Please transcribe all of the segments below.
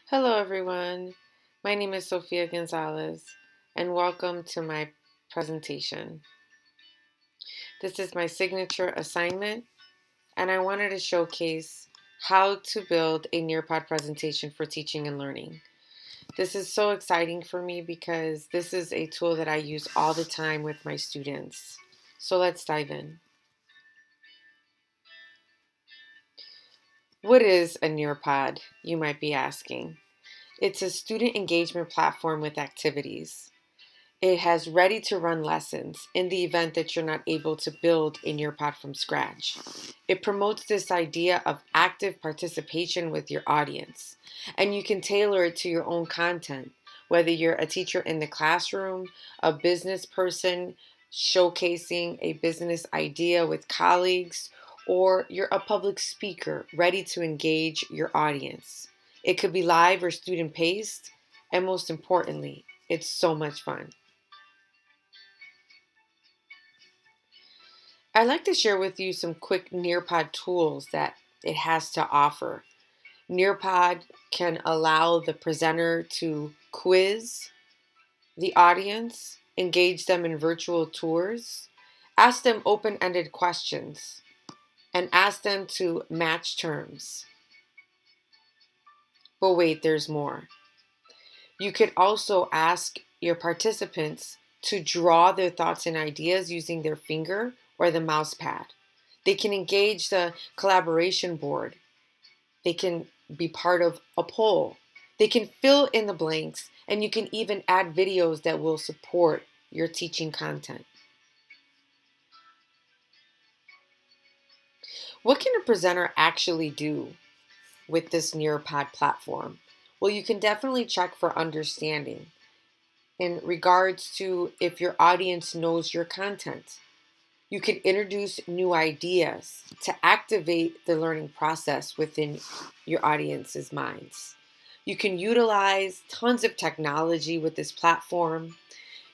Hello, everyone. My name is Sofia Gonzalez, and welcome to my presentation. This is my signature assignment, and I wanted to showcase how to build a Nearpod presentation for teaching and learning. This is so exciting for me because this is a tool that I use all the time with my students. So let's dive in. What is a Nearpod, you might be asking? It's a student engagement platform with activities. It has ready to run lessons in the event that you're not able to build a Nearpod from scratch. It promotes this idea of active participation with your audience, and you can tailor it to your own content, whether you're a teacher in the classroom, a business person showcasing a business idea with colleagues, or you're a public speaker ready to engage your audience. It could be live or student paced, and most importantly, it's so much fun. I'd like to share with you some quick Nearpod tools that it has to offer. Nearpod can allow the presenter to quiz the audience, engage them in virtual tours, ask them open ended questions, and ask them to match terms. But wait, there's more. You could also ask your participants to draw their thoughts and ideas using their finger or the mouse pad. They can engage the collaboration board. They can be part of a poll. They can fill in the blanks, and you can even add videos that will support your teaching content. What can a presenter actually do with this Nearpod platform? Well, you can definitely check for understanding in regards to if your audience knows your content. You can introduce new ideas to activate the learning process within your audience's minds. You can utilize tons of technology with this platform.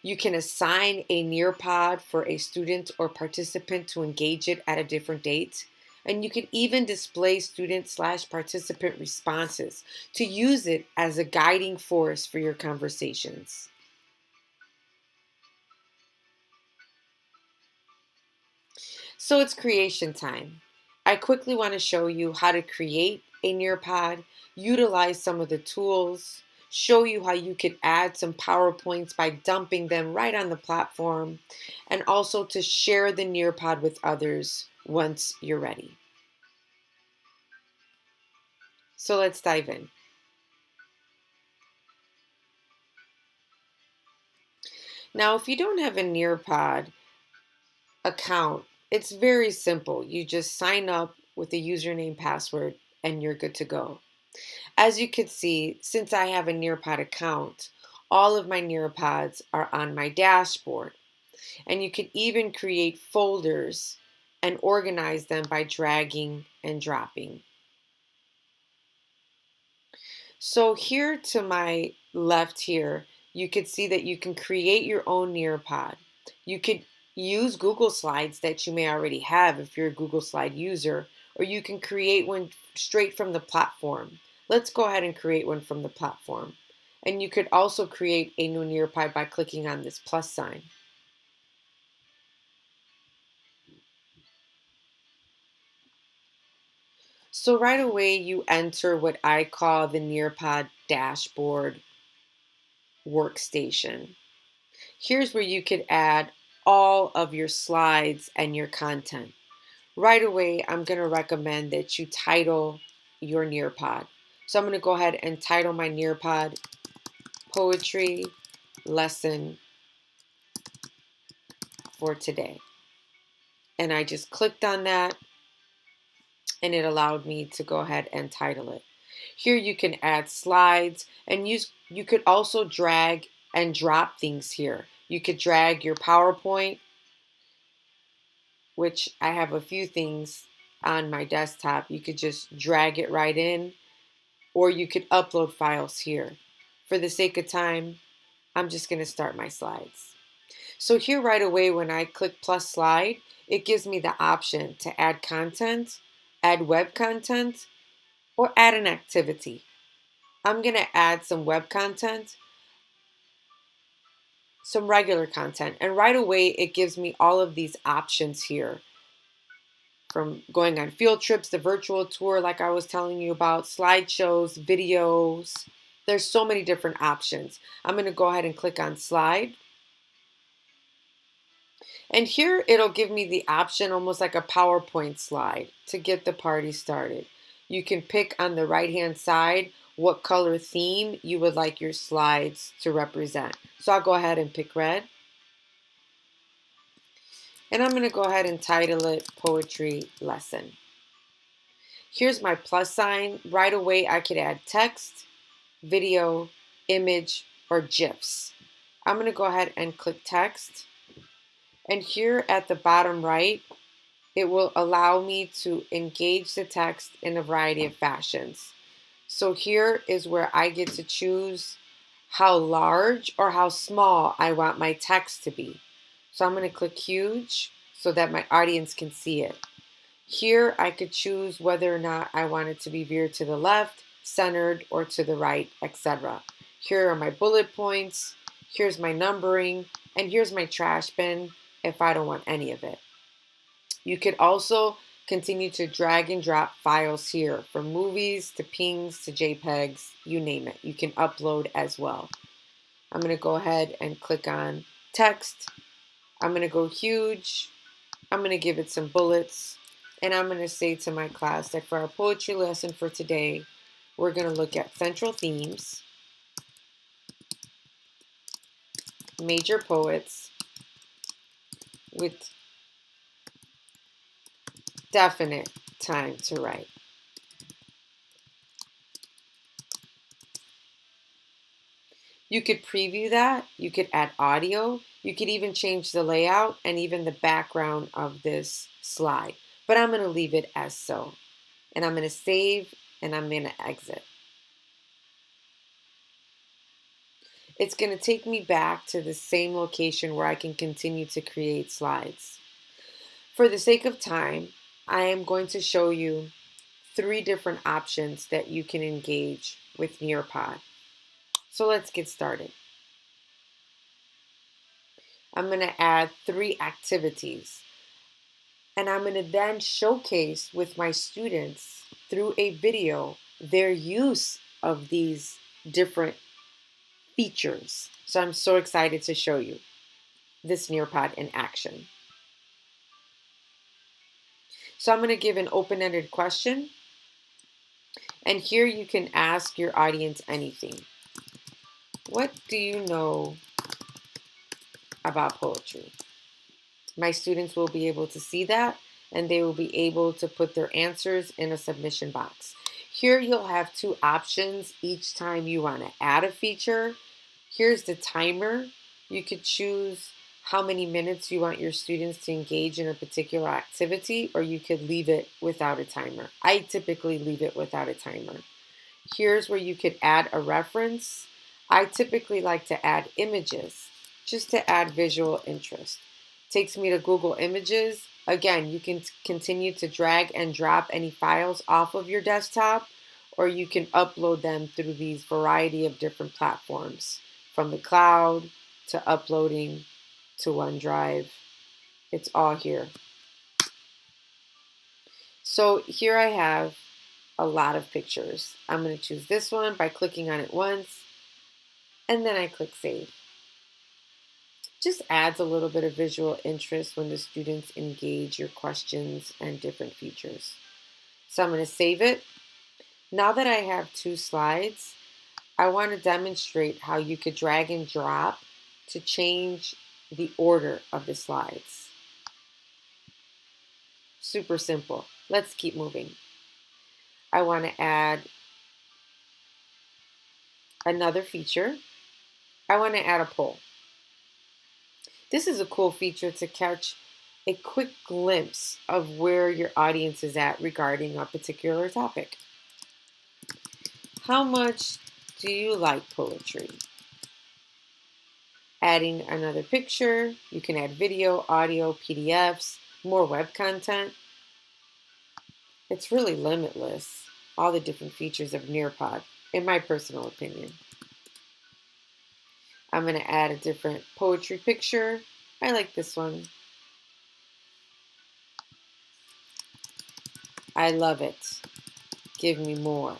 You can assign a Nearpod for a student or participant to engage it at a different date. And you can even display student/participant responses to use it as a guiding force for your conversations. So it's creation time. I quickly want to show you how to create a Nearpod, utilize some of the tools, show you how you could add some PowerPoints by dumping them right on the platform, and also to share the Nearpod with others once you're ready. So let's dive in. Now, if you don't have a Nearpod account, it's very simple. You just sign up with a username password and you're good to go. As you can see, since I have a Nearpod account, all of my Nearpods are on my dashboard. And you can even create folders and organize them by dragging and dropping. So here to my left here, you could see that you can create your own Nearpod. You could use Google Slides that you may already have if you're a Google Slide user, or you can create one straight from the platform. Let's go ahead and create one from the platform. And you could also create a new Nearpod by clicking on this plus sign. So right away you enter what I call the Nearpod dashboard workstation. Here's where you could add all of your slides and your content. Right away, I'm going to recommend that you title your Nearpod. So I'm going to go ahead and title my Nearpod Poetry Lesson for Today. And I just clicked on that and it allowed me to go ahead and title it. Here you can add slides and you could also drag and drop things here. You could drag your PowerPoint, which I have a few things on my desktop. You could just drag it right in, or you could upload files here. For the sake of time, I'm just going to start my slides. So here right away, when I click plus slide, it gives me the option to add content, add web content, or add an activity. I'm going to add some web content, some regular content, and right away it gives me all of these options here, from going on field trips, the virtual tour like I was telling you about, slideshows, videos. There's so many different options. I'm going to go ahead and click on slide. And here it'll give me the option, almost like a PowerPoint slide, to get the party started. You can pick on the right-hand side what color theme you would like your slides to represent. So I'll go ahead and pick red. And I'm going to go ahead and title it Poetry Lesson. Here's my plus sign. Right away I could add text, video, image, or GIFs. I'm going to go ahead and click text. And here at the bottom right, it will allow me to engage the text in a variety of fashions. So here is where I get to choose how large or how small I want my text to be. So I'm going to click huge so that my audience can see it. Here I could choose whether or not I want it to be veered to the left, centered, or to the right, etc. Here are my bullet points, here's my numbering, and here's my trash bin if I don't want any of it. You could also continue to drag and drop files here, from movies to pings to JPEGs, you name it. You can upload as well. I'm going to go ahead and click on text. I'm going to go huge. I'm going to give it some bullets. And I'm going to say to my class that for our poetry lesson for today, we're going to look at central themes, major poets with definite time to write. You could preview that, you could add audio, you could even change the layout and even the background of this slide. But I'm going to leave it as so. And I'm going to save and I'm going to exit. It's going to take me back to the same location where I can continue to create slides. For the sake of time, I am going to show you 3 different options that you can engage with Nearpod. So let's get started. I'm going to add 3 activities. And I'm going to then showcase with my students through a video their use of these different features. So I'm so excited to show you this Nearpod in action. So I'm going to give an open-ended question. And here you can ask your audience anything. What do you know about poetry? My students will be able to see that, and they will be able to put their answers in a submission box. Here you'll have 2 options each time you want to add a feature. Here's the timer. You could choose how many minutes you want your students to engage in a particular activity, or you could leave it without a timer. I typically leave it without a timer. Here's where you could add a reference. I typically like to add images just to add visual interest. Takes me to Google Images. Again, you can continue to drag and drop any files off of your desktop, or you can upload them through these variety of different platforms, from the cloud to uploading to OneDrive. It's all here. So here I have a lot of pictures. I'm going to choose this one by clicking on it once, and then I click Save. Just adds a little bit of visual interest when the students engage your questions and different features. So I'm going to save it. Now that I have 2 slides, I want to demonstrate how you could drag and drop to change the order of the slides. Super simple. Let's keep moving. I want to add another feature. I want to add a poll. This is a cool feature to catch a quick glimpse of where your audience is at regarding a particular topic. How much do you like poetry? Adding another picture, you can add video, audio, PDFs, more web content. It's really limitless, all the different features of Nearpod. in my personal opinion. I'm going to add a different poetry picture. I like this one. I love it. Give me more.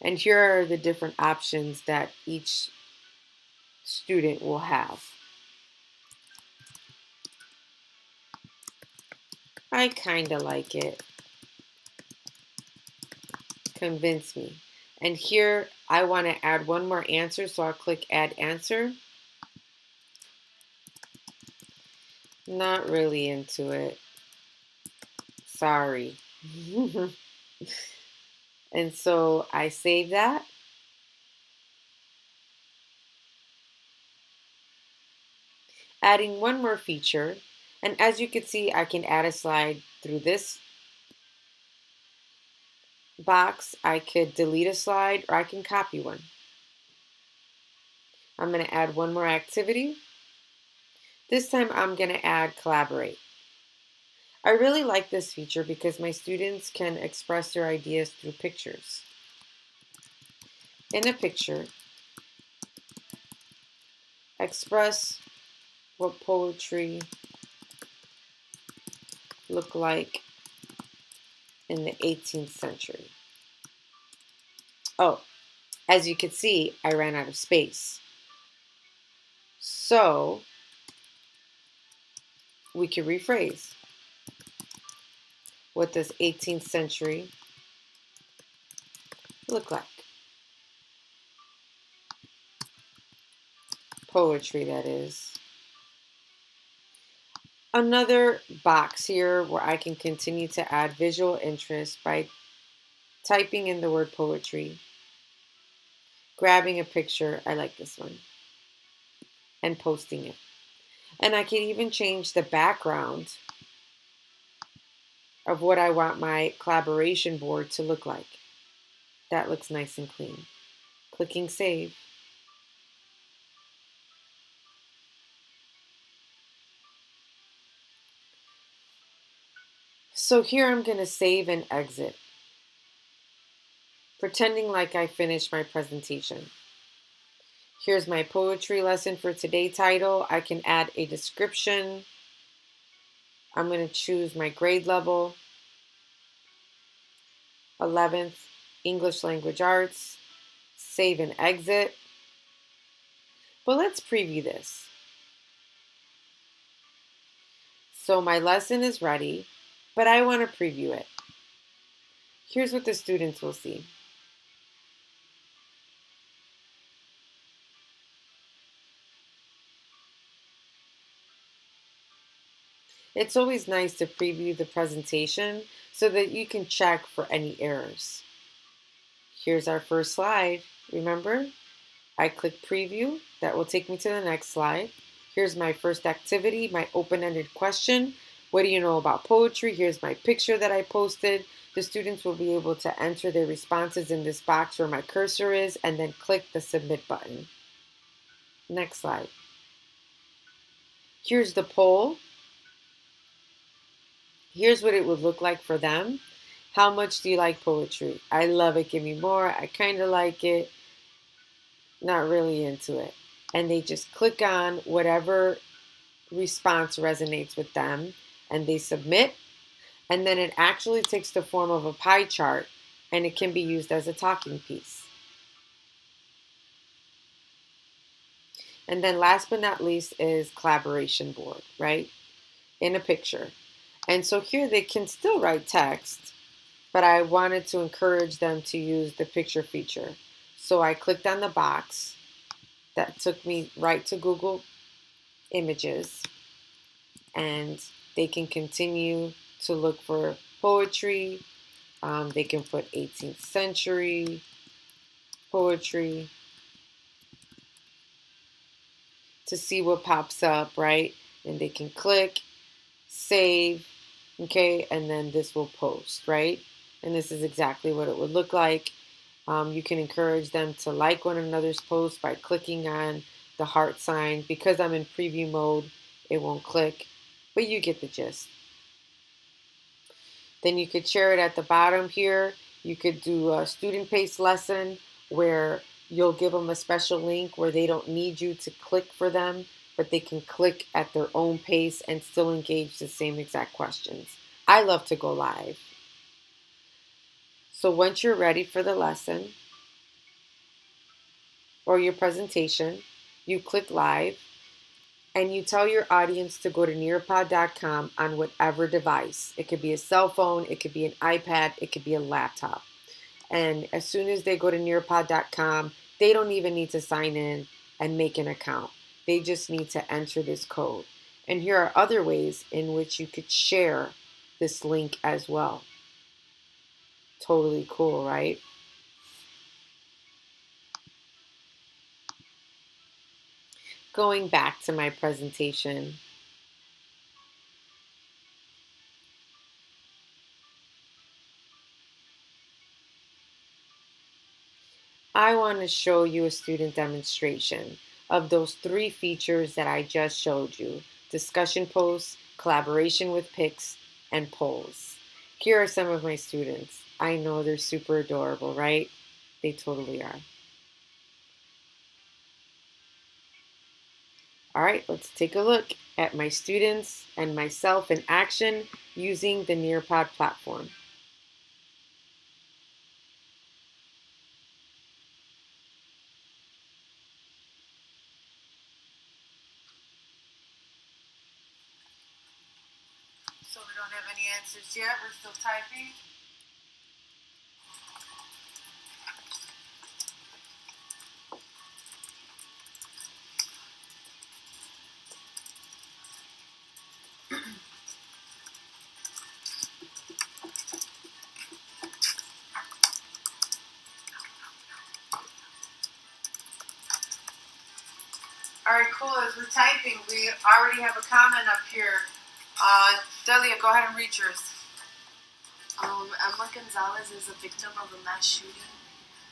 And here are the different options that each student will have. I kind of like it. Convince me. And here I want to add one more answer, so I'll click Add Answer. Not really into it. Sorry. And so I save that. Adding one more feature. And as you can see, I can add a slide through this box. I could delete a slide or I can copy one. I'm going to add one more activity. This time I'm going to add Collaborate. I really like this feature because my students can express their ideas through pictures. In a picture, express what poetry looked like in the 18th century. Oh, as you can see, I ran out of space. So we can rephrase. What does 18th century look like? Poetry, that is. Another box here where I can continue to add visual interest by typing in the word poetry, grabbing a picture, I like this one, and posting it. And I can even change the background of what I want my collaboration board to look like. That looks nice and clean. Clicking save. So here I'm going to save and exit, pretending like I finished my presentation. Here's my poetry lesson for today title. I can add a description. I'm going to choose my grade level, 11th, English Language Arts, save and exit. But let's preview this. So my lesson is ready, but I want to preview it. Here's what the students will see. It's always nice to preview the presentation so that you can check for any errors. Here's our first slide. Remember, I click preview. That will take me to the next slide. Here's my first activity, my open-ended question. What do you know about poetry? Here's my picture that I posted. The students will be able to enter their responses in this box where my cursor is and then click the submit button. Next slide. Here's the poll. Here's what it would look like for them. How much do you like poetry? I love it. Give me more. I kind of like it. Not really into it. And they just click on whatever response resonates with them and they submit. And then it actually takes the form of a pie chart and it can be used as a talking piece. And then last but not least is collaboration board, right? In a picture. And so here they can still write text, but I wanted to encourage them to use the picture feature. So I clicked on the box that took me right to Google Images, and they can continue to look for poetry. They can put 18th century poetry to see what pops up, right? And they can click, save, okay, and then this will post, right? And this is exactly what it would look like. You can encourage them to like one another's posts by clicking on the heart sign. Because I'm in preview mode, it won't click, but you get the gist. Then you could share it at the bottom here. You could do a student-paced lesson, where you'll give them a special link where they don't need you to click for them, but they can click at their own pace and still engage the same exact questions. I love to go live. So once you're ready for the lesson or your presentation, you click live and you tell your audience to go to Nearpod.com on whatever device. It could be a cell phone, it could be an iPad, it could be a laptop. And as soon as they go to Nearpod.com, they don't even need to sign in and make an account. They just need to enter this code. And here are other ways in which you could share this link as well. Totally cool, right? Going back to my presentation, I want to show you a student demonstration of those 3 features that I just showed you: discussion posts, collaboration with pics, and polls. Here are some of my students. I know they're super adorable, right? They totally are. All right, let's take a look at my students and myself in action using the Nearpod platform. So we don't have any answers yet. We're still typing. All right, cool. As we're typing, we already have a comment up here. Delia, go ahead and read yours. Emma Gonzalez is a victim of a mass shooting,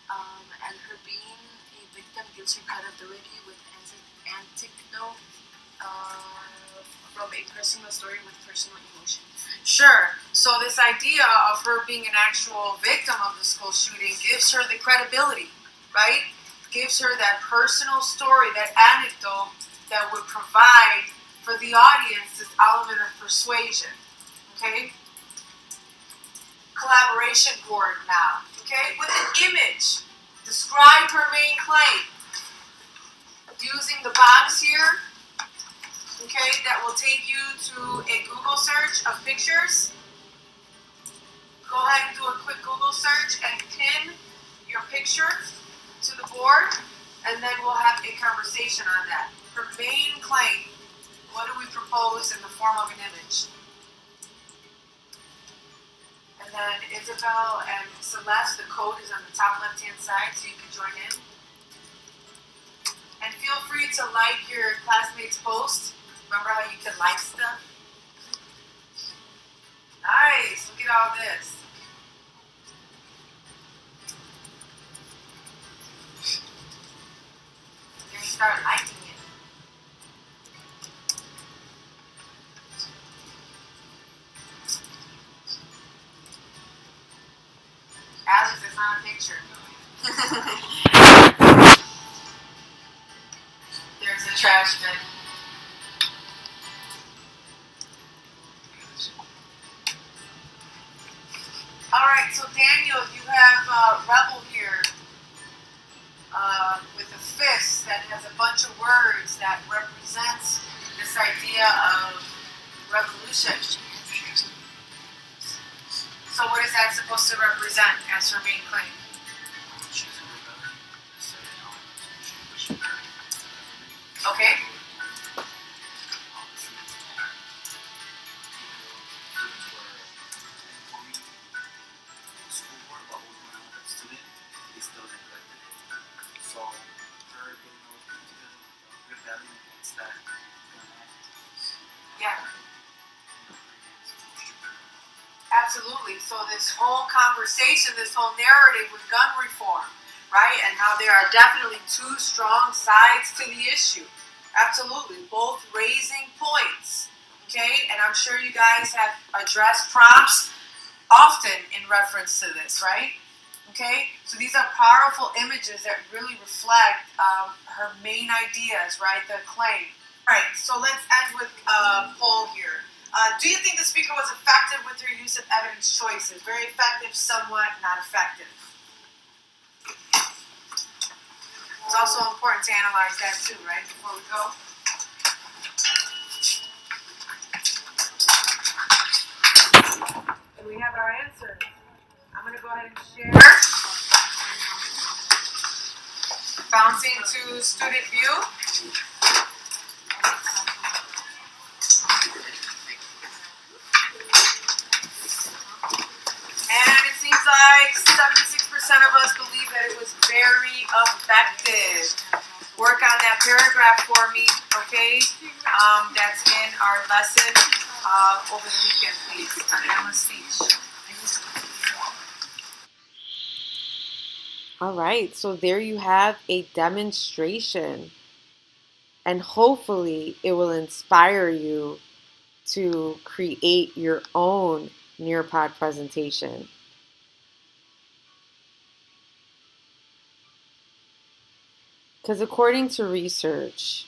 and her being a victim gives her credibility with anecdote from a personal story with personal emotions. Sure. So this idea of her being an actual victim of the school shooting gives her the credibility, right? Gives her that personal story, that anecdote that would provide for the audience this element of persuasion. Okay? Collaboration board now. Okay? With an image. Describe her main claim. Using the box here, okay, that will take you to a Google search of pictures. Go ahead and do a quick Google search and pin your picture to the board, and then we'll have a conversation on that. Her main claim, what do we propose in the form of an image? And then Isabel and Celeste, the code is on the top left-hand side, so you can join in. And feel free to like your classmates' post. Remember how you can like stuff? Nice, look at all this. You're gonna start liking it. Alex, it's not a picture. There's a trash bin. Alright, so Daniel, you have Rebel here with a fist that has a bunch of words that represents this idea of revolution. So what is that supposed to represent as her main claim? Okay. Yeah. Absolutely. So this whole conversation, this whole narrative with gun reform, right? And how there are definitely 2 strong sides to the issue. Absolutely. Both raising points. Okay? And I'm sure you guys have addressed prompts often in reference to this, right? Okay, so these are powerful images that really reflect her main ideas, right? The claim. All right, so let's end with a poll here. Do you think the speaker was effective with her use of evidence choices? Very effective, somewhat not effective. It's also important to analyze that too, right? Before we go. Do we have our answers? I'm going to go ahead and share. Bouncing to student view. And it seems like 76% of us believe that it was very effective. Work on that paragraph for me, okay? That's in our lesson over the weekend, please, on Emma's speech. All right, so there you have a demonstration, and hopefully it will inspire you to create your own Nearpod presentation. Because according to research,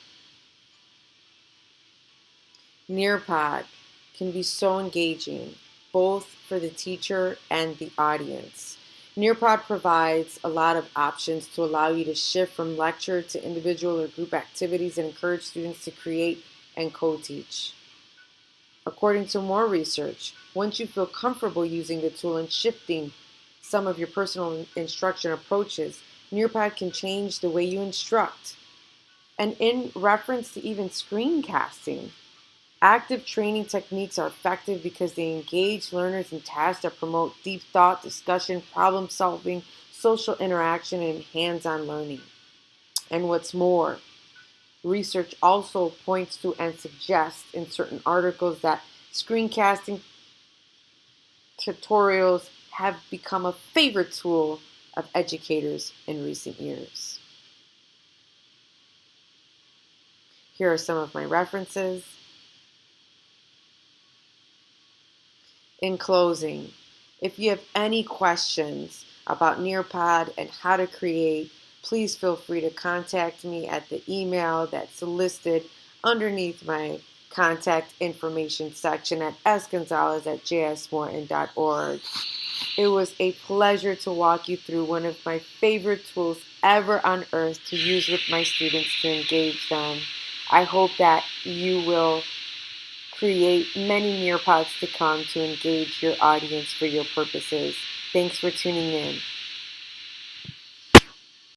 Nearpod can be so engaging, both for the teacher and the audience. Nearpod provides a lot of options to allow you to shift from lecture to individual or group activities and encourage students to create and co-teach. According to more research, once you feel comfortable using the tool and shifting some of your personal instruction approaches, Nearpod can change the way you instruct. And in reference to even screencasting, active training techniques are effective because they engage learners in tasks that promote deep thought, discussion, problem solving, social interaction, and hands-on learning. And what's more, research also points to and suggests in certain articles that screencasting tutorials have become a favorite tool of educators in recent years. Here are some of my references. In closing, if you have any questions about Nearpod and how to create, please feel free to contact me at the email that's listed underneath my contact information section at sgonzalez@jsmorton.org. It was a pleasure to walk you through one of my favorite tools ever on earth to use with my students to engage them. I hope that you will create many Nearpods to come to engage your audience for your purposes. Thanks for tuning in.